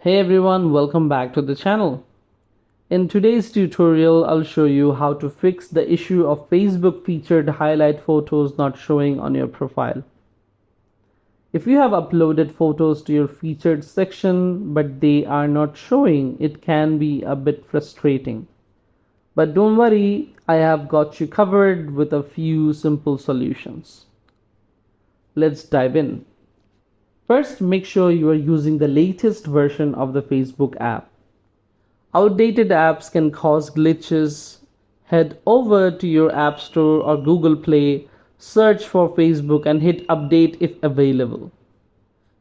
Hey everyone, welcome back to the channel. In today's tutorial, I'll show you how to fix the issue of Facebook featured highlight photos not showing on your profile. If you have uploaded photos to your featured section but they are not showing, it can be a bit frustrating. But don't worry, I have got you covered with a few simple solutions. Let's dive in. First, make sure you are using the latest version of the Facebook app. Outdated apps can cause glitches. Head over to your App Store or Google Play, search for Facebook and hit update if available.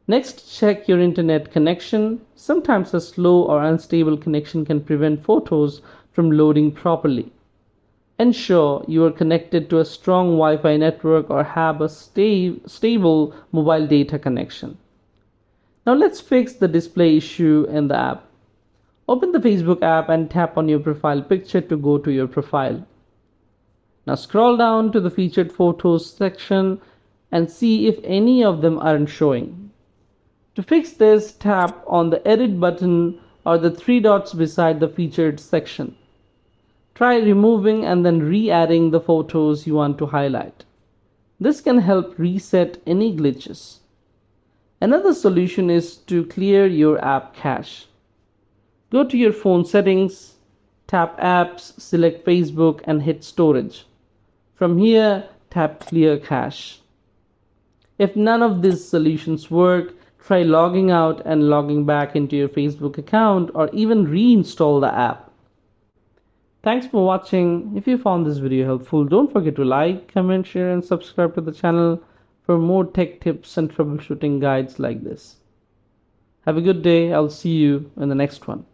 Next, check your internet connection. Sometimes a slow or unstable connection can prevent photos from loading properly. Ensure you are connected to a strong Wi-Fi network or have a stable mobile data connection. Now let's fix the display issue in the app. Open the Facebook app and tap on your profile picture to go to your profile. Now scroll down to the featured photos section and see if any of them aren't showing. To fix this, tap on the edit button or the three dots beside the featured section. Try removing and then re-adding the photos you want to highlight. This can help reset any glitches. Another solution is to clear your app cache. Go to your phone settings, tap apps, select Facebook and hit storage. From here, tap clear cache. If none of these solutions work, try logging out and logging back into your Facebook account or even reinstall the app. Thanks for watching. If you found this video helpful, don't forget to like, comment, share and subscribe to the channel for more tech tips and troubleshooting guides like this. Have a good day. I'll see you in the next one.